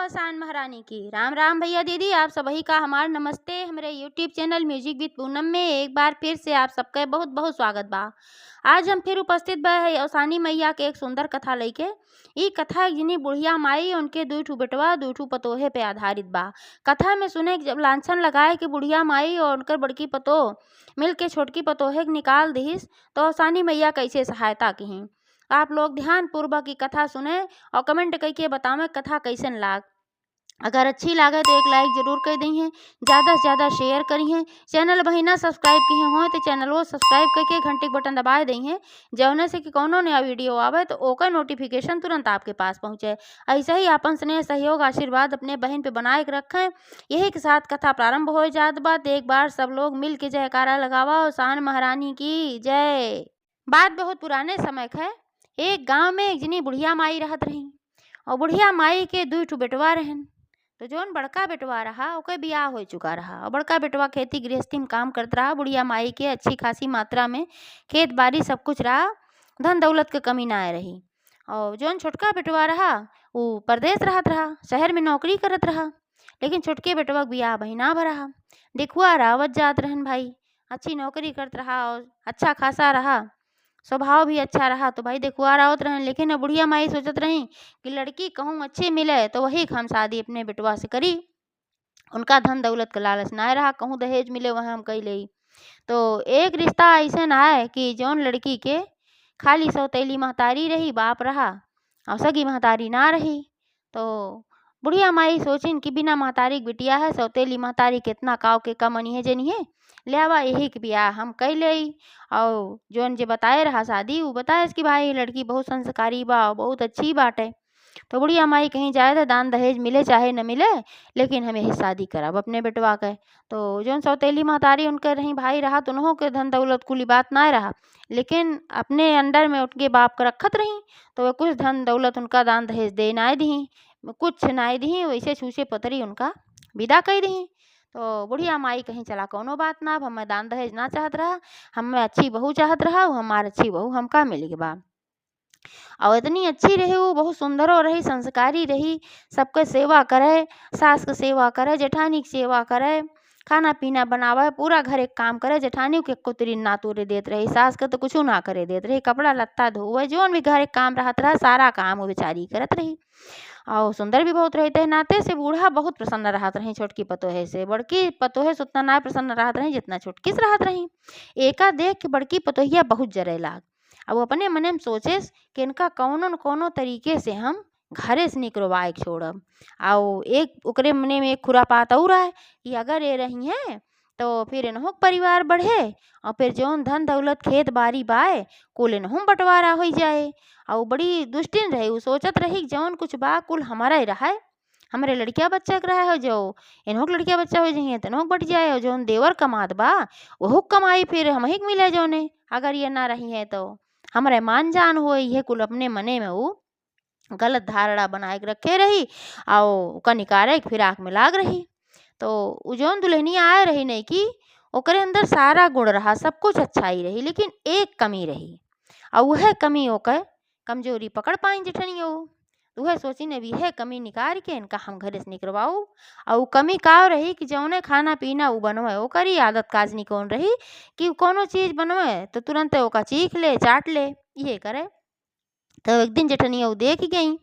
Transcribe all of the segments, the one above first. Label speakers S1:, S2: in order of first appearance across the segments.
S1: आसान महारानी की। राम राम भैया दीदी, आप सभी का हमार नमस्ते। हमारे YouTube channel music with Poonam में एक बार फिर से आप सबका बहुत बहुत स्वागत बा। आज हम फिर उपस्थित बा है औसानी मैया के एक सुंदर कथा लेके। ई कथा एक जनी बुढ़िया माई उनके दू ठू बेटवा दू ठू पतोहे पे आधारित बा। कथा में सुने जब लांछन लगाए कि बुढ़िया माई और उनकर बड़की पतो मिल के छोटकी पतोहे के निकाल दिहिस तो औसानी मैया कैसे सहायता की। आप लोग ध्यान पूर्वक की कथा सुने और कमेंट करके बतावें कथा कैसन लाग। अगर अच्छी लागे तो एक लाइक जरूर कर दी हैं, ज़्यादा से ज़्यादा शेयर करी हैं। चैनल वही ना सब्सक्राइब किए हों तो चैनल वो सब्सक्राइब करके घंटे बटन दबा दी हैं, जौने से कि कोनो नया वीडियो आवे तो ओकर नोटिफिकेशन तुरंत आपके पास पहुँचे। ऐसे ही अपन स्नेह सहयोग आशीर्वाद अपने बहन पे बनाए के रखें। यही के साथ कथा प्रारंभ हो जात बात। एक बार सब लोग मिल के जयकारा लगावा और शान महारानी की जय। बात बहुत पुराने समय का है। एक गांव में एक जनी बुढ़िया माई रहत रही और बुढ़िया माई के दू ठू बेटवा रहन। तो जोन बड़का बेटवा रहा ओके बियाह हो चुका रहा और बड़का बेटवा खेती गृहस्थी में काम करत रहा। बुढ़िया माई के अच्छी खासी मात्रा में खेत बाड़ी सब कुछ रहा, धन दौलत के कमी ना रही। और जोन छोटका बेटवा रहा वो परदेश रहत रहा, शहर में नौकरी करत रहा। लेकिन छोटके बेटवा के बियाह भई ना भरहा। देखुआ रावत जात रहन भाई, अच्छी नौकरी करत रहा और अच्छा खासा रहा, स्वभाव भी अच्छा रहा। तो भाई देखुआ आवत रहन। लेकिन अब बुढ़िया माई सोचत रही कि लड़की कहूँ अच्छी मिले तो वही हम शादी अपने बेटवा से करी। उनका धन दौलत का लालच ना रहा, कहूँ दहेज मिले वहाँ हम कई ले। तो एक रिश्ता ऐसा आए कि जौन लड़की के खाली सौतेली महतारी रही, बाप रहा और सगी महतारी ना रही। तो बुढ़िया माई सोचिन कि बिना महतारी के बिटिया है, सौतेली महतारी कितना काव के कमनी है जनी है, लियावा यही के बियाह हम कई ले। और जोन जे बताए रहा शादी वो बताए कि भाई लड़की बहुत संस्कारी बा, बहुत अच्छी बाटे। तो बुढ़िया माई कहीं जाए तो दान दहेज मिले चाहे न मिले, लेकिन हम यही शादी करब अपने बेटवा के। तो जोन सौतेली महतारी उनके रही भाई रहा तो उन्हों के धन दौलत कुली बात ना रहा, लेकिन अपने अंडर में उनके बाप का रखत रही। तो वे कुछ धन दौलत उनका दान दहेज दे ना दी, कुछ नाई दी, वैसे छूछे पतरी उनका विदा कर दी। तो बुढ़िया माई कहीं चला कोनो बात ना, अब हमें दान दहेज ना चाहत रहा, हमें अच्छी बहू चाहत रहा, हमार अच्छी बहू हमका मिल के बा। और इतनी अच्छी रही वो, बहुत सुंदरो रही, संस्कारी रही, सबके सेवा करे, सास के सेवा करे, जेठानी की सेवा करे, खाना पीना बनावे, पूरा घर एक काम करे। जेठानी के कुतरी ना तोरे देत रही, सास के तो कुछ ना करे देत रही, कपड़ा लत्ता धोवे, जोन भी घर एक काम रहत रहा सारा काम वो बेचारी करत रही। और सुंदर भी बहुत रहते हैं, नाते से बूढ़ा बहुत प्रसन्न रहत रही छोटकी पतोहे से। बड़की पतोहे से उतना ना प्रसन्न रहत रही जितना छोटकी से रहत रही। एका देख के बड़की पतोहिया बहुत जरे लाग। अब अपने मने में सोचे कि इनका कौनो न कौनो तरीके से हम घरे से निकलवाए के छोड़ब। और एक ओकरे मने में एक खुरापात और है कि अगर ये रही हैं तो फिर इन्हों के परिवार बढ़े और फिर जौन धन दौलत खेत बाड़ी बाए कुल इन्हों बंटवारा हो जाए। और बड़ी दुष्टिन रही, वो सोचत रही कि जौन कुछ बा कुल हमारा ही रहा है, हमारे लड़किया बच्चा के रहा हो, जो इन्हों के लड़किया बच्चा हो जाइए तो इन्हों बट जाए, और जौन देवर कमात बा वह कमाई फिर हम ही मिले जौने, अगर ये ना रही है तो हमारे मान जान हो। ये कुल अपने मने में वो गलत धारणा बनाए के रखे रही और कनिकारे फिराक में लाग रही। तो उ जौन दुल्हनिया आए रही नहीं कि ओकरे अंदर सारा गुण रहा, सब कुछ अच्छा ही रही, लेकिन एक कमी रही और वह कमी ओकर कमजोरी पकड़ पाई जेठनिया। तो वह सोची ने भी है कमी निकाल के इनका हम घरे से निकलवाऊ। और कमी का रही कि जौने खाना पीना वो बनवे ओकरी आदत काजनी कौन रही कि कोनो चीज़ बनवे तो तुरंत ओका चीख ले चाट ले ये करे। तो एक दिन जेठनिया देख गई,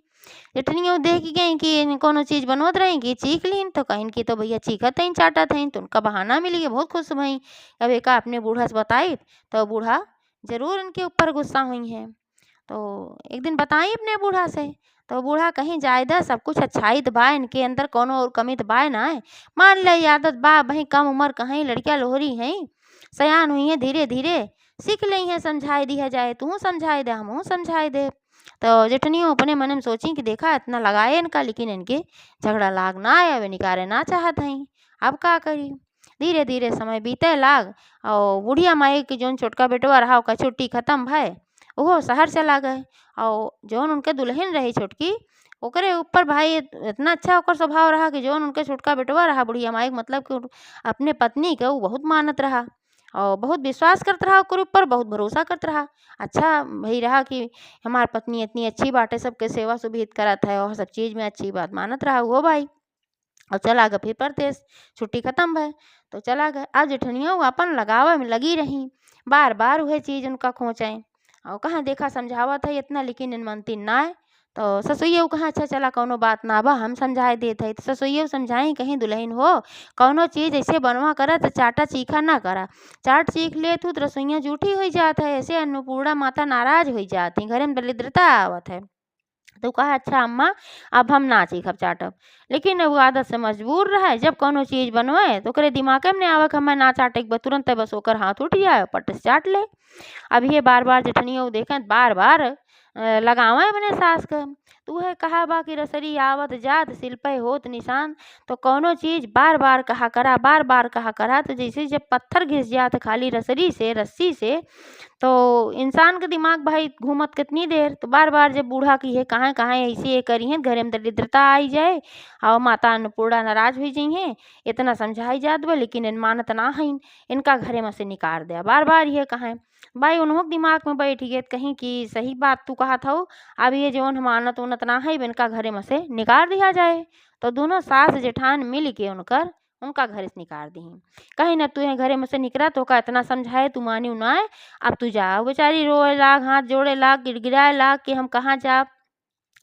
S1: जेठनिया देख गई कि कोनो चीज़ बनवत रही कि चीख लीन, तो कहीं की तो भैया चीखत हईन चाटत हईन, तो उनका बहाना मिल गया, बहुत खुश भई। अब एक अपने बूढ़ा से बताई तो बूढ़ा जरूर इनके ऊपर गुस्सा हुई हैं। तो एक दिन बताई अपने बूढ़ा से, तो बूढ़ा कहीं जायदा सब कुछ अच्छाई तो बा इनके अंदर, कोनो और कमी तो बा ना है, मान ले आदत बा भाई, कम उम्र कहीं लड़कियाँ लोहरी हैं, सयान हुई हैं, धीरे धीरे सीख ली हैं, समझाई दिया जाए, तू समझाई दे हम समझाई दे। तो जेठनियों अपने मन में सोची कि देखा इतना लगाए इनका, लेकिन इनके झगड़ा लाग ना आया, वे निकारे ना चाहत हैं, अब का करी। धीरे धीरे समय बीते लाग और बुढ़िया माई के जोन छोटका बेटवा रहा ओका छुट्टी खत्म भय वो शहर चला गए। और जौन उनके दुल्हन रही छोटकी ओकरे ऊपर भाई इतना अच्छा ओकर स्वभाव रहा कि जौन उनके छोटका बेटवा रहा बुढ़िया माई के मतलब कि अपने पत्नी के वो बहुत मानत रहा और बहुत विश्वास करत रहा ओकर ऊपर, बहुत भरोसा करत रहा। अच्छा भई रहा कि हमार पत्नी इतनी अच्छी बाटे, सबके सेवा सुविहित करत है और सब चीज़ में अच्छी बात मानत रहा वो भाई। और चला गए फिर परदेस, छुट्टी खत्म भय तो चला गए। अब जेठनिया अपन लगावे में लगी रहीं, बार-बार उहे चीज़ उनका खोंचें और कहाँ देखा समझावत हई इतना लेकिन इन मनतीन नाय। तो ससुइया कहाँ अच्छा चला कौनो बात ना बा हम समझाए देत हई। तो ससुइया समझाई कहीं दुल्हन हो कौनो चीज़ ऐसे बनवा करा तो चाटा चीखा ना करा। चाट चीख लेत हूँ तो रसोइया जूठी होई जात है, ऐसे अन्नपूर्णा माता नाराज़ होई जात हई, घरे में दरिद्रता आवत है। तो कहा अच्छा अम्मा अब हम ना सीखब चाटब। लेकिन वो आदत से मजबूर रहे, जब कौनो चीज़ बनवाए तो ओकरे दिमागे में नहीं आवे कि हमें ना चाटे के बा, तुरंत बस ओकर हाथ उठ जाए पट से चाट ले। अब ये बार-बार जेठनिया देखें बार-बार लगावें अपने सास क। तो उहे कहा बा कि रसरी आवत जात सिल पे होत निशान। तो कौनो चीज़ बार-बार कहा करा, बार-बार कहा करा तो जैसे जब पत्थर घिस जात खाली रसरी से, रस्सी से, तो इंसान के दिमाग भाई घूमत कितनी देर। तो बार-बार जब बूढ़ा कहिए कहाँ-कहाँ ऐसे करिहें घरे में दरिद्रता आई जाए और माता अन्नपूर्णा नाराज़ हुई जइहें। इतना समझाई जात बा लेकिन इन मानत ना हइन, इनका घरे में से निकार दे। बार-बार ये कहें भाई उन्हों के दिमाग में बैठ गए कहीं कि सही बात तू कहत हऊ, अब ये जौन मानत उनत ना है इनका घरे में से निकाल दिया जाए। तो दोनों सास जेठान मिल के उनका घर से निकाल दीं। कहीं न तुहे घरे में से निकला तो का इतना समझाए तू मानी नाय, अब तू जा। बेचारी रोए लाग, हाथ जोड़े लाग, गिड़गिड़ाए लाग कि हम कहाँ जाब,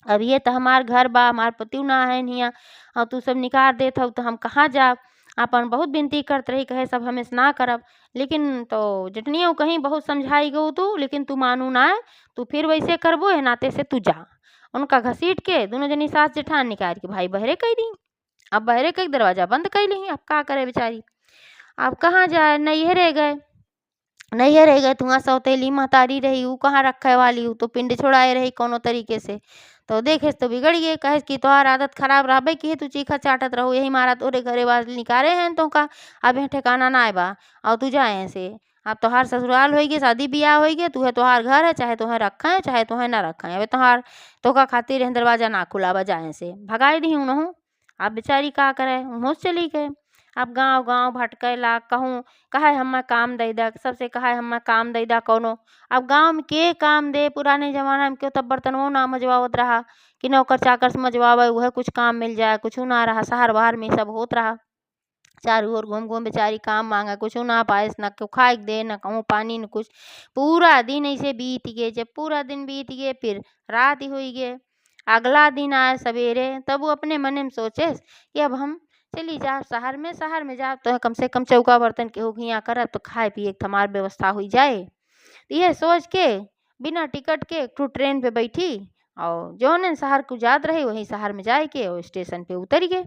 S1: अब ये तो हमार घर बा, हमार पतिऊ ना है हियाँ और तू सब निकाल देत हऊ तो हम कहाँ जाब। आपन बहुत विनती करत रही कहे सब हम ऐसे ना करब। लेकिन तो जेठनिया कहीं बहुत समझाई गऊ तू लेकिन तू मानू नाय, तू फिर वैसे करबो है नाते से तू जा। उनका घसीट के दोनों जनी सास जेठान निकाल के भाई बहरे कई दी। अब बहरे कई दरवाजा बंद कई ली। अब का करे बेचारी, अब कहाँ जाए, नैहरे गए। नैहरे गए तो वहाँ सौतेली महतारी रही, ऊ कहाँ रखे वाली, ऊ तो पिंड छोड़ाए रही कोनो तरीके से। तो देखेस तो बिगड़ गए, कहेस कि तोहार आदत खराब रहबे की तू चीखा चाटत रहो, यही मारा तोरे घरे वाल निकारे हैं तो का अब यहाँ ठिकाना नाय बा और तू जाए यहाँ से। अब तोहार ससुराल होई गे, शादी बियाह होई गे, तुहे तोहार घर है, चाहे तुहे रखें चाहे तुहे ना रखें। अब तोहार तोका खातिर यहाँ दरवाजा ना खुलावा जाए से भगाए दी उन्हों। अब बेचारी का करे, उन्हों चली गए। अब गाँव-गाँव भटके लाग, कहूँ कहे हमें काम दई दा, सबसे कहे हमें काम दई दा कौनो। अब गाँव में के काम दे, पुराने ज़माना में क्यों तब बर्तनवो ना मजवावत रहा कि नौकर चाकर से मजवावे उहे कुछ काम मिल जाए, कुछू ना रहा। शहर बहार में सब होत रहा, चारों ओर घूम-घूम बेचारी काम मांगे, कुछू ना पाएस, ना क्यों खाए के दे, ना कहूँ पानी न कुछ। पूरा दिन ऐसे बीत गए। जब पूरा दिन बीत गए फिर रात ही हुई गे। अगला दिन आए सवेरे, तब वो अपने मने में सोचे कि अब हम चली जाब शहर में, शहर में जाब तो कम से कम चौका बर्तन केहू घियाँ करत तो खाए पिए के हमार व्यवस्था हुई जाए। तो ये सोच के बिना टिकट के एक ठो ट्रेन पे बैठी और जौने शहर को जात रही वहीं शहर में जाए के और स्टेशन पे उतर गए।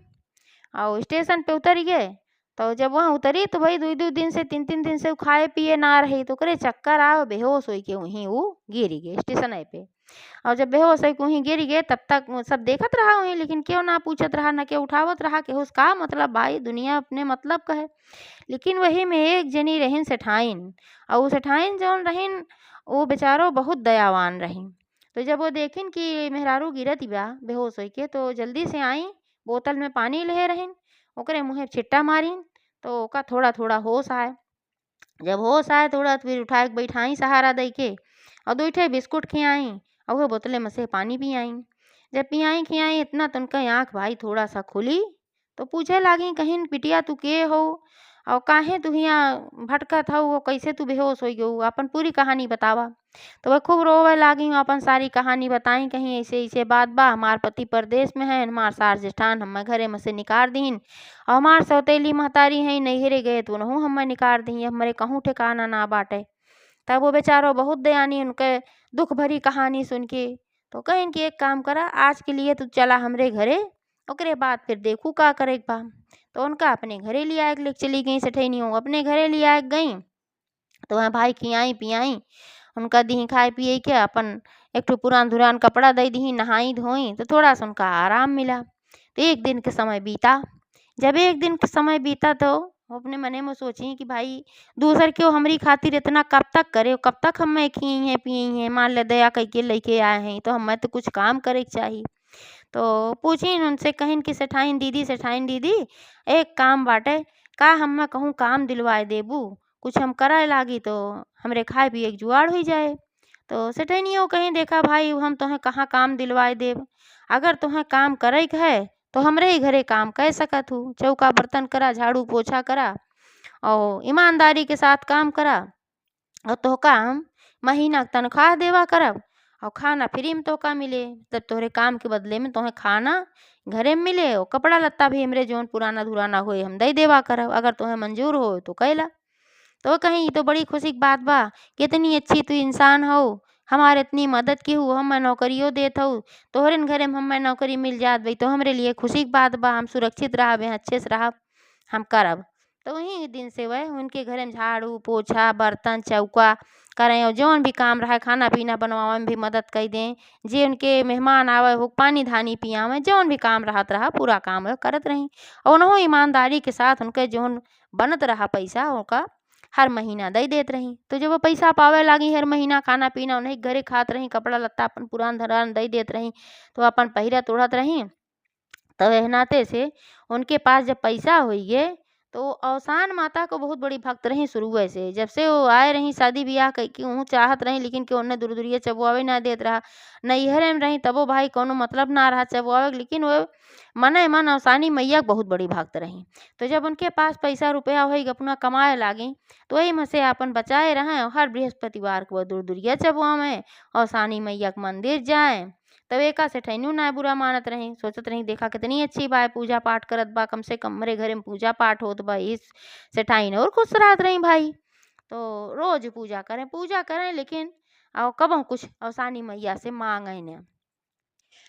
S1: और स्टेशन पे उतर गए तो जब वहाँ उतरी तो भाई 2-2 दिन से 3-3 दिन से उ खाए पिए ना रही, तो ओकरे चक्कर आव, बेहोश होई के वहीं उ गिर गए स्टेशने पे। और जब बेहोश होई के वहीं गिर गए तब तक वो सब देखत रहा वहीं, लेकिन क्यों ना पूछत रहा, ना क्यों उठावत रहा कि होश का मतलब भाई दुनिया अपने मतलब का है। लेकिन वही में एक जनी रहीन सेठाइन, और उ सेठाइन जौन रहीन वो बेचारो बहुत दयावान रहीन। तो जब वो देखिन कि मेहरारू गिरत बा बेहोश होई के तो जल्दी से आईं, बोतल में पानी लेहे रहीन, ओकरे मुँहे छिट्टा मारीन तो ओका थोड़ा-थोड़ा होश आए। जब होश आए थोड़ा तो फिर उठाए के बैठाई सहारा दई के और 2 ठे बिस्कुट खियाई और वह बोतले में से पानी पियाई। जब पियाई खियाई इतना तो उनका आँख भाई थोड़ा सा खुली तो पूछे लागी कहिन बिटिया तू के हो और काहे तू हियाँ भटकत हऊ, वो कैसे तू बेहोश हो गऊ, अपन पूरी कहानी बतावा। तो वह खूब रोवे लागी, अपन सारी कहानी बताई, कहीं ऐसे ऐसे बात बा, हमार पति परदेश में है, हमार सास जेठान हमें घरे में से निकाल दीन और हमार सौतेली महतारी है नैहरे गए तो उनहु हमें निकाल दी, हमरे कहूँ ठिकाना ना बाटे। तब वो बेचारो बहुत दयानी, उनके दुख भरी कहानी सुन के तो कहिन कि एक काम करा आज के लिए तू चला हमरे घरे, ओकरे बाद फिर देखू का करे के बा। तो उनका अपने घरे ले आए के लेके चली गई सेठनियों, अपने घरे ले आए के गई तो वहाँ भाई खियाई पियाई उनका दीही खाए पिए के, अपन एक ठो पुरान धुरान कपड़ा दई दीही, नहाई धोई तो थोड़ा सा उनका आराम मिला। तो एक दिन के समय बीता। जब एक दिन के समय बीता तो वो अपने मने में सोची कि भाई दूसर क्यों हमरी खातिर इतना कब तक करे, कब तक हमें खियई हैं पियई हैं, मान ले दया कई के लेके आए हैं तो हमें तो कुछ काम करे के चाहिए। तो पूछिन उनसे कहिन कि सेठाइन दीदी एक काम बाटे, का हमें कहूँ काम दिलवाए देबू, कुछ हम कराए लागी तो हमरे खाए पिए के जुगाड़ हो जाए। तो सेठनियो कहीं देखा भाई हम तोहें कहाँ काम दिलवाए देब, अगर तोहें काम करे के है तो हमरे ही घरे काम कर सकत हूँ। चौका बर्तन करा, झाड़ू पोछा करा और ईमानदारी के साथ काम करा और तोहका हम महीना के तनख्वाह देवा करब और खाना फ्री में तोहका मिले। तब तोहरे काम के बदले में तोहें खाना घरे में मिले और कपड़ा लत्ता भी हमरे जौन पुराना धुराना होए हम दई देवा करब, अगर तोहें मंजूर हो तो कैला। तो कहीं तो बड़ी खुशी की बात बा, कितनी अच्छी तू इंसान हो, हमारे इतनी मदद की हूँ, हम नौकरियों देत हूँ, तोहरे घरे में हमें नौकरी मिल जात भाई तो हमरे लिए खुशी की बात बा। हम सुरक्षित रहब, अच्छे से रहब, हम करब। तो वही दिन से वह उनके घरे में झाड़ू पोछा बर्तन चौका करें और जौन भी काम रहा खाना पीना बनवावे में भी मदद कर दें। जे उनके मेहमान आवे हो पानी धानी पियावे, जौन भी काम रहत रहा पूरा काम वह करत रही और उन्हों ईमानदारी के साथ उनके जौन बनत रहा पैसा उनका हर महीना दई देत रही। तो जब वो पैसा पावे लागी हर महीना खाना पीना उन्हें घरे खात रही, कपड़ा लत्ता अपन पुरान धरान दई देत रही तो अपन पहिरत ओढ़त रही। तो एह नाते से उनके पास जब पैसा होइए तो अवसान माता को बहुत बड़ी भक्त रही शुरुए से। जब से वो आए रही शादी ब्याह कई ऊँ चाहत रही लेकिन कि उन्हें दूर दूरिया चबुआवे ना देत रहा, नैहरे में रही तबो भाई कोनो मतलब ना रहा चबुआवे के, लेकिन वो मने मन अवसानी मैया के बहुत बड़ी भक्त रही। तो जब उनके पास पैसा रुपया होई अपना कमाए लागी तो वही में से अपन बचाए रहें और हर बृहस्पतिवार को वो दूर दूरिया चबुआवे अवसानी मैया के मंदिर जाए। तब एका सेठैनु ना बुरा मानत रही, सोचत रही देखा कितनी अच्छी बा पूजा पाठ करत बा, कम से कम हमरे घरे में पूजा पाठ होत बा, इस सेठाइन और खुश रहत रही भाई। तो रोज पूजा करें लेकिन और कबहू कुछ अवसानी मैया से मांगे न।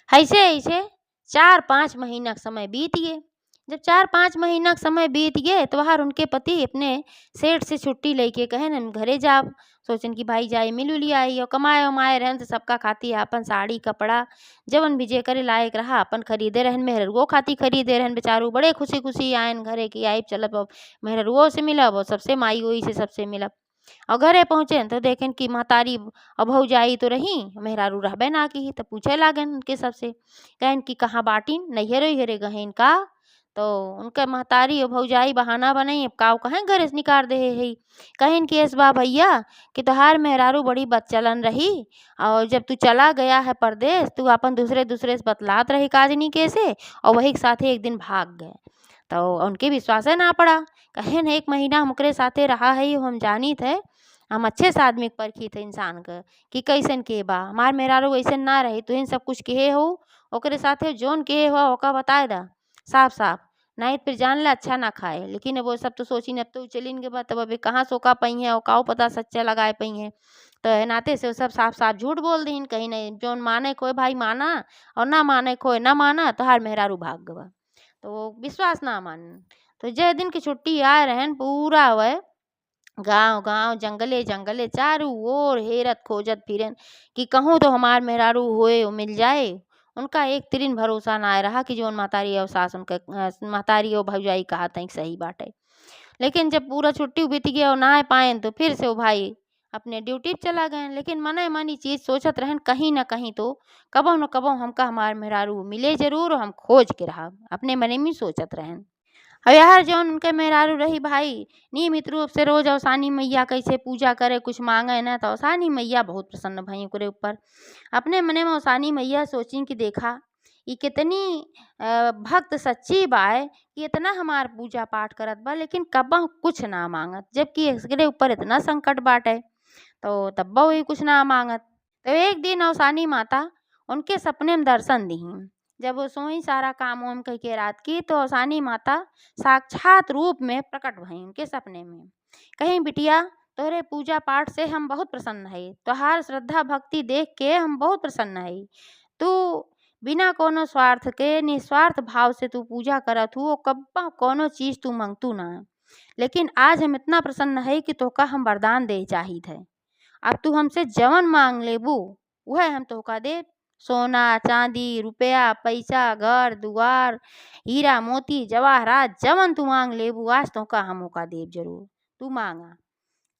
S1: ऐसे ऐसे 4-5 महीना का समय बीत गए। जब 4-5 महीना का समय बीत गए तो वहार उनके पति अपने सेठ से छुट्टी लेके कहे न घरे जाब। सोचन कि भाई जाए मिल उली आई और कमाए उमाए रहन तो सबका खाती अपन साड़ी कपड़ा जवन भी जे करे लायक रहा अपन खरीदे रहन, मेहरुओ खाती खरीदे रहन। बेचारू बड़े खुशी खुशी आयन घरे की आई चलब अब मेहरुओ से मिलब और सबसे माई ओई से सबसे मिलब। और घरे पहुँचे तो देखें कि महतारी और भौजाई तो रही, मेहरारू रहबे ना की। तो पूछे लागन उनके सबसे, कहन कि कहाँ बाटिन, नैहरे उहरे गहेन का। तो उनके महतारी और भौजाई बहाना बनाई अब काऊ कहें घरे से निकाल दे है। कहेन कि एस बा भैया कि तोहार मेहरारू बड़ी बदचलन रही और जब तू चला गया है परदेश तू अपन दूसरे दूसरे से बतलात रही काजनी के से और वही के साथे एक दिन भाग गए। तो उनके विश्वास ना पड़ा, कहेन 1 महीना हम ओकरे साथे रहा है हम जानी थे, हम अच्छे से आदमी के परखी थे इंसान के कि कैसन के बा, हमार मेहरारू वैसन ना रही तो इन सब कुछ कहे हो ओकरे साथे जोन कहे हो ओका बताए दा साफ साफ, नहीं तो फिर जान ले अच्छा ना खाए। लेकिन अब वो सब तो सोची न अब तो चलिन के बाद तब अभी कहाँ सोका पई है और काऊ पता सच्चा लगाए पई है। तो ए नाते से वो सब साफ साफ झूठ बोल दीन, कहीं नहीं जोन माने कोई भाई माना और ना माने कोई ना माना तो हर मेहरारू भाग गवा। तो विश्वास ना मान। तो जय दिन की छुट्टी आए रहन पूरा वह गांव गांव जंगले जंगले चारों ओर हेरत खोजत फिरन कि कहूँ तो हमार मेहरारू होए वो मिल जाए। उनका एक तिरिन भरोसा ना रहा कि जोन महतारी और सास उनके महतारी और भौजाई कहा तक सही बाटे। लेकिन जब पूरा छुट्टी बीत गया और ना पाए तो फिर से वो भाई अपने ड्यूटी पे चला गए। लेकिन मने मन ई चीज सोचत रहन कहीं ना कहीं तो कबो न कबो हमका हमार मेहरारू मिले जरूर और हम खोज के रहा, अपने मने में सोचत रहन। और यार जौन उनके मेहरारू रही भाई नियमित रूप से रोज अवसानी मैया कैसे पूजा करे कुछ मांगे न तो अवसानी मैया बहुत प्रसन्न भई ओकरे ऊपर। अपने मने में अवसानी मैया सोची कि देखा ये कितनी भक्त सच्ची बाय कि इतना हमार पूजा पाठ करत बा लेकिन कब्बा कुछ ना मांगत, जबकि इसके ऊपर इतना संकट बाटे तो तब्बा वही कुछ ना मांगत। तो एक दिन अवसानी माता उनके सपने में दर्शन दी। जब वो सोई सारा काम वाम कह के रात की तो अवसानी माता साक्षात रूप में प्रकट भई उनके सपने में। कहीं बिटिया तोहरे पूजा पाठ से हम बहुत प्रसन्न है, तोहार श्रद्धा भक्ति देख के हम बहुत प्रसन्न है। तू बिना कोनो स्वार्थ के निस्वार्थ भाव से तू पूजा करत हूँ, कब्बा कोनो चीज तू मंगतू ना। लेकिन आज हम इतना प्रसन्न है कि तोका हम वरदान दे चाहित है। अब तू हमसे जवन मांग लेबू वह हम तोका दे, सोना चांदी रुपया पैसा घर दुआर हीरा मोती जवाहरात जवन तू मांग लेबू आज तोका हम ओका देव जरूर, तू मांगा।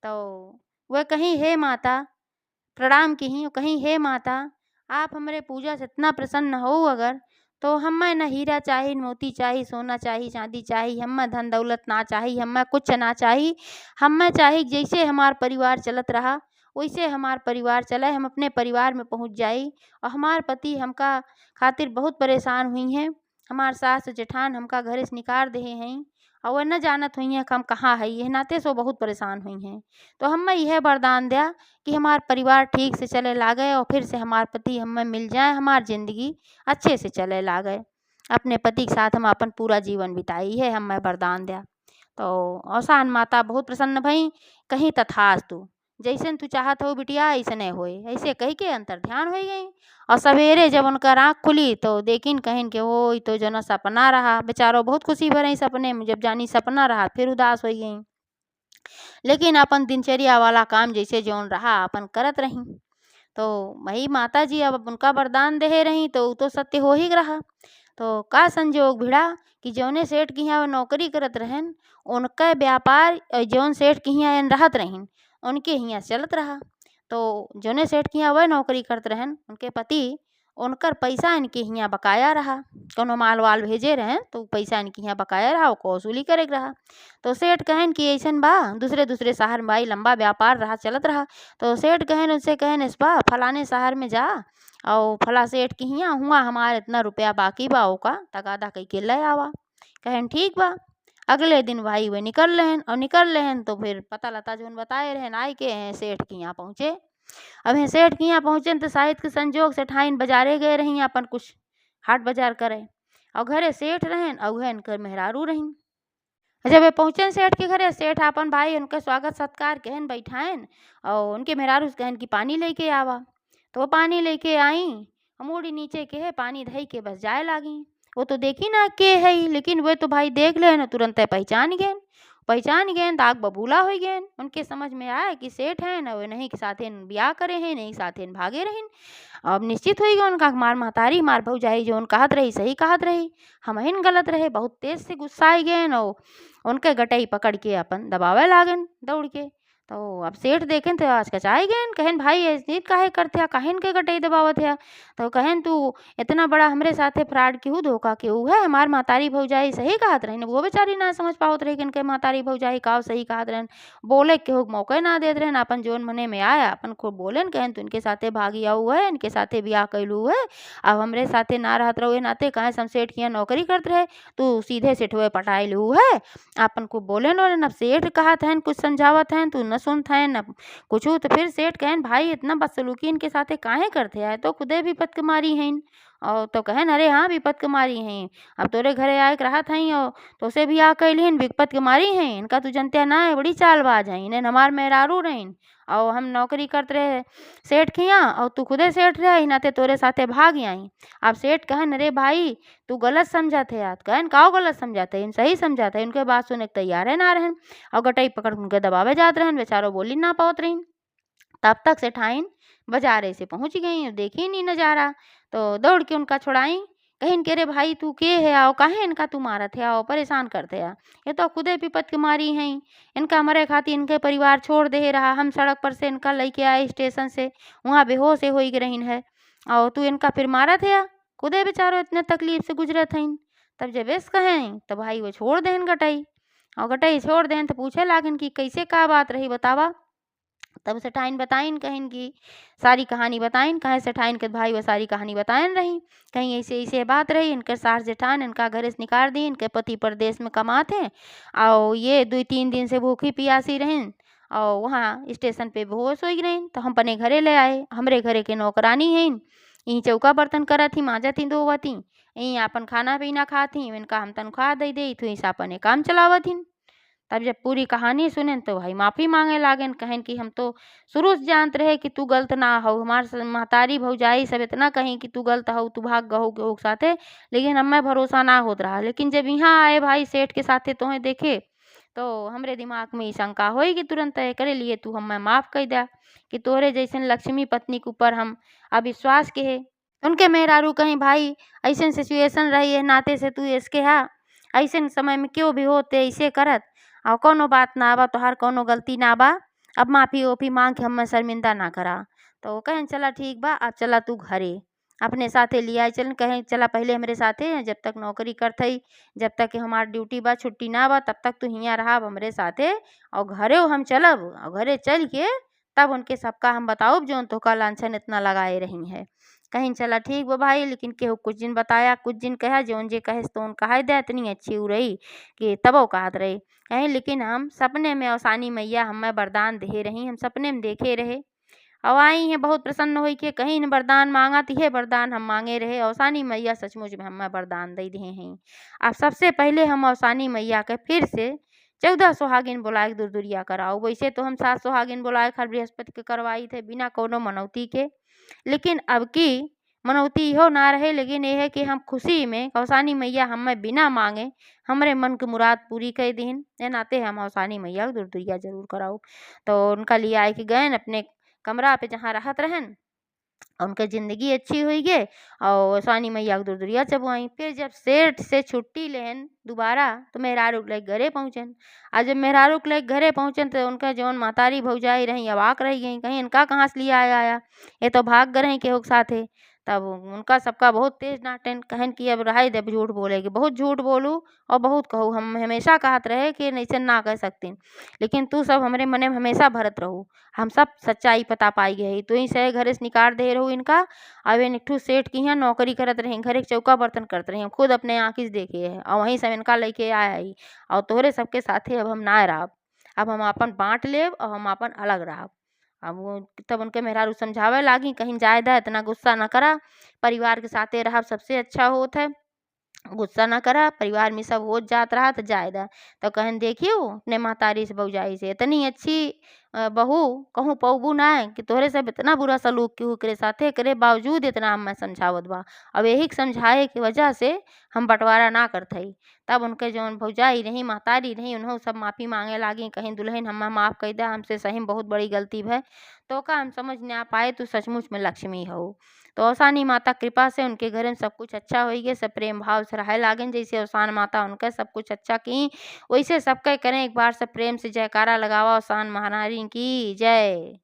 S1: तो वह कहीं हे माता प्रणाम की कहीं हे माता आप हमारे पूजा से इतना प्रसन्न हो अगर तो हमें न हीरा चाही, मोती चाही, सोना चाही, चांदी चाही, हमें धन दौलत ना चाही, हमें कुछ ना चाही। हमें चाही जैसे हमार परिवार चलत रहा वैसे हमार परिवार चले, हम अपने परिवार में पहुँच जाई। और हमार पति हमका खातिर बहुत परेशान हुई हैं। हमार सास जेठान हमका घरे से निकाल देहे हैं और वह न जानत हुई हैं कि हम कहाँ है, यह नाते सो बहुत परेशान हुई हैं। तो हमें यह वरदान दिया कि हमार परिवार ठीक से चले लागे और फिर से हमार पति हमें मिल जाए, हमार जिंदगी अच्छे से चले लागे। अपने पति के साथ हम अपन पूरा जीवन बिताई है, हमें वरदान दिया। तो औसान माता बहुत प्रसन्न भई, कहीं तथास्तु, जैसन तू चाहत हो बिटिया ऐसने होए, ऐसे कही के अंतर ध्यान हो गई। और सवेरे जब उनकर आँख खुली तो देखिन कहिन के ओ ई तो जना सपना रहा। बेचारो बहुत खुशी भरे सपने में, जब जानी सपना रहा फिर उदास हो गई। लेकिन अपन दिनचर्या वाला काम जैसे जौन रहा अपन करत रही। तो वही माता जी अब उनका वरदान दे रही तो ऊ तो सत्य हो ही रहा। तो का संजोग भिड़ा कि जौने सेठ के यहाँ नौकरी करत रहन उनका व्यापार जौन सेठ के यहाँ रहत रहीन उनके यहाँ चलत रहा। तो जौने सेठ के यहाँ वह नौकरी करत रहन उनके पति उनकर पैसा इनके यहाँ बकाया रहा। कोनो माल वाल भेजे रहें तो पैसा इनके यहाँ बकाया रहा, ओको वसूली करे के रहा। तो सेठ कहन कि ऐसन बा दूसरे दूसरे शहर में भाई लंबा व्यापार रहा चलत रहा। तो सेठ कहन उनसे कहन इस बा फलाने शहर में जा और फला सेठ के यहाँ हुआ हमारे इतना रुपया बाकी बा ओका तगादा कई के ले आवा। कहन ठीक बा। अगले दिन भाई वे निकल लेहन तो फिर पता लता जोन बताए रहन आई के हैं सेठ के यहाँ पहुँचे। अब हैं सेठ के यहाँ पहुँचे तो शायद के संजोग से ठाइन बाजारे गए रही अपन कुछ हाट बाजार करे और घरे सेठ रहन और वह इनकर मेहरारू रही। जब वे पहुँचे सेठ के घरे सेठ अपन भाई उनके स्वागत सत्कार कहन बैठाइन और उनके मेहरारू से कहन कि पानी लेके आवा। तो वो पानी लेके आई, मुड़ी नीचे के है पानी धई के बस जाए लागी। वो तो देखी ना के है लेकिन वे तो भाई देख ले न तुरंत पहचान गए दाग बबूला हो गए। उनके समझ में आया कि सेठ है न वे नहीं के साथे ब्याह करे हैं नहीं साथे भागे रहीन। अब निश्चित हो गया उनका मार महतारी मार भौजाई जो उन कहत रही सही कहत रही, हम हिन गलत रहे। बहुत तेज से गुस्सा आई गए न उनके गटई पकड़ के अपन दबावे लागन दौड़ के। तो अब सेठ देखें तो आज कचाई गए कहन भाई ऐसे काहे करते काहिन के गटई दबावत है। तो कहन तू इतना बड़ा हमरे साथे फ्रॉड केहू धोखा केहू है, हमार महतारी भौजाई सही कहत रही। वो बेचारी ना समझ पावत रही कि महतारी भौजाई का सही कहत रहन, बोले केहू मौके ना देत रहन। अपन जोन मने में आया अपन को बोलन कहन तू इनके साथे भागी आऊ है, इनके साथे ब्याह कैलू है, अब हमरे साथे ना रहत रहो नाते कहे हम सेठ किया नौकरी करत रहे तू सीधे सेठवे पटाई लू है। अपन को बोले न सेठ कहत हैं कुछ समझावत हैं तू न सुनत हैं न कुछ। तो फिर सेठ कहन भाई इतना बदसलूकी इनके साथे काहे करते हैं, तो खुदे विपत के मारी हैं। और तो कहन अरे हाँ विपत के मारी हैं, अब तोरे घरे आए रहत हैं और तो से भी आ कैलिन विपत के मारी हैं। इनका तू जनते ना है बड़ी चालबाज हैं, इन्हें हमार मेहरारू रहीन और हम नौकरी करते रहे सेठ के यहाँ और तू खुदे सेठ रहे नाते तोरे साथे भाग आई। अब सेठ कहन अरे भाई तू गलत समझत है याद। कहन काओ गलत समझाते इन सही समझाते उनके बात सुने तैयार है ना रहन और गटई पकड़ उनके दबावे जात रहन। बेचारो बोली ना पावत रहीन। तब तक से ठाइन बाजारे से पहुँच गई, देखी नहीं नजारा तो दौड़ के उनका छुड़ाई। कहिन के रे भाई तू के है आओ काहे इनका तू मारत है आओ परेशान करते आ, ये तो खुदे विपत के मारी हैं। इनका मरे खातिर इनके परिवार छोड़ दे रहा, हम सड़क पर से इनका लेके आए स्टेशन से वहाँ बेहोश हो रहीन है और तू इनका फिर मारत है। खुदे बेचारो इतने तकलीफ से गुजरत हैं। तब जब इस कहें तो भाई वो छोड़ देन गटई और गटई छोड़ देन तो पूछे लागन कि कैसे का बात रही बतावा। तब सेठाइन बताइन कहिन की सारी कहानी बताइन कहे सेठाइन के भाई वो सारी कहानी बताइन रही। कहीं ऐसे ऐसे बात रही इनके सास जेठान इनका घर से निकाल दी, इनके पति प्रदेश में कमाते हैं और ये 2-3 दिन से भूखी प्यासी रहें और वहाँ स्टेशन पे बेहोश हो गई। तो हम अपने घरे ले आए, हमरे घरे के नौकरानी हैं यहीं चौका बर्तन करत थी मांजत थी धोवत थी यहीं अपन खाना पीना खाती इनका हम तनख्वाह दे तो ऐसा अपने काम चलावत थी। तब जब पूरी कहानी सुने तो भाई माफ़ी मांगे लागन कहन कि हम तो शुरू से जानते रहे कि तू गलत ना हो, हमार महतारी भौजाई सब इतना कहीं कि तू गलत हो तू भाग गहो के साथे, लेकिन हमें भरोसा ना होत रहा। लेकिन जब यहाँ आए भाई सेठ के साथे तोहे देखे तो हमरे दिमाग में शंका होई कि तुरंत करे लिए तू हमें माफ़ कर दिया कि तोरे जैसन लक्ष्मी पत्नी के ऊपर हम अविश्वास के है। उनके मेहरारू कहीं भाई ऐसन सिचुएशन रही है नाते से तू इसके हा ऐसे समय में क्यों भी होते ऐसे करत और कोनो बात ना बा तोहार कोनो गलती ना बा, अब माफ़ी ओफी मांग के हमें शर्मिंदा ना करा। तो कहन चला ठीक बा अब चला तू घरे अपने साथे लिया चल, कहें चला पहले हमरे साथे जब तक नौकरी करत हई, जब तक कि हमार ड्यूटी बा छुट्टी ना बा तब तक तू हियाँ रहब हमरे साथे और घरे हम चलब और घरे चल के तब उनके सबका हम बताऊब जौन तोहका लांछन इतना लगाए रही है। कहीं चला ठीक बा भाई, लेकिन केहू कुछ दिन बताया कुछ दिन कहा जौन जे कहे तोन कहा दे इतनी अच्छी उ रही कि तबो कहत रही। कहीं लेकिन हम सपने में अवसानी मैया हमें वरदान दे रही, हम सपने में देखे रहे और आई हैं बहुत प्रसन्न हुई के कहीं न वरदान मांगा तो ये वरदान हम मांगे रहे। अवसानी मैया सचमुच में हमें वरदान दे दिए हैं। अब सबसे पहले हम अवसानी मैया के फिर से 14 सुहागिन बुलाए के दुरदुरिया कराओ। वैसे तो हम 7 सुहागिन बुलाए हर बृहस्पति के करवाई थे बिना कोनो मनौती के, लेकिन अब की मनौती इहो ना रहे, लेकिन ये है कि हम खुशी में अवसानी मैया हमें बिना मांगे हमरे मन की मुराद पूरी कर दीन, ए नाते हम अवसानी मैया के दुरदुरिया जरूर कराओ। तो उनका लिए आए के गए अपने कमरा पे जहाँ रहत रहन और उनके ज़िंदगी अच्छी हुई गे और अवसानी मैया के दुरदुरिया चबुआई। फिर जब सेठ से छुट्टी लेहन दोबारा तो मेहरारू के लेके घरे पहुँचन। और जब मेहरारू के लेके घरे पहुँचन तो उनका जौन महतारी भौजाई रही अवाक रह गई, कहीं इनका कहाँ से लिया आया, ये तो भाग गए रहीं केहू के साथे। तब उनका सबका बहुत तेज नाटन कहन कि अब रहे दे झूठ बोलेगी, बहुत झूठ बोलू और बहुत कहू, हम हमेशा कहत रहे कि नैसे ना कह सकतीन, लेकिन तू सब हमरे मने में हमेशा भरत रहू, हम सब सच्चाई पता पाई गई तो ही से घरे से निकाल दे रहू इनका। अब इन एकठू सेठ की यहाँ नौकरी करत रही, घरे के चौका बर्तन करत रही, हम खुद अपने आँखी से देखे है और वहीं सब इनका लेके आया है और तोहरे सबके साथे अब हम ना रहब, अब हम अपन बाँट लेब और हम अपन अलग रहब। अब वो तब उनके मेहरारू समझावे लागी कहीं जाए दा इतना गुस्सा न करा, परिवार के साथे रहब सबसे अच्छा होत है, गुस्सा ना करा, परिवार में सब होत जात रहा तो जायदा। तो कहन देखियो अपने महतारी से भौजाई से इतनी अच्छी बहू कहूँ पौबू ना है कि तोहरे सब इतना बुरा सलूक क्यों करे साथे करे बावजूद इतना हम मैं समझावत बा। अब यही के समझाए की वजह से हम बंटवारा ना करत हई। तब उनके जौन भौजाई रही महतारी रही उन्हों सब माफ़ी मांगे लागी, कहीं दुल्हन हमें माफ़ कर दा, हमसे सही में बहुत बड़ी गलती भय, तो का हम समझ ना पाए तू सचमुच में लक्ष्मी हो। तो अवसानी माता कृपा से उनके घर में सब कुछ अच्छा हो गए, सब प्रेम भाव से रहे लागन, जैसे अवसान माता उनका सब कुछ अच्छा की वैसे सबके करें। एक बार सब प्रेम से जयकारा लगावा अवसान महारानी की जय।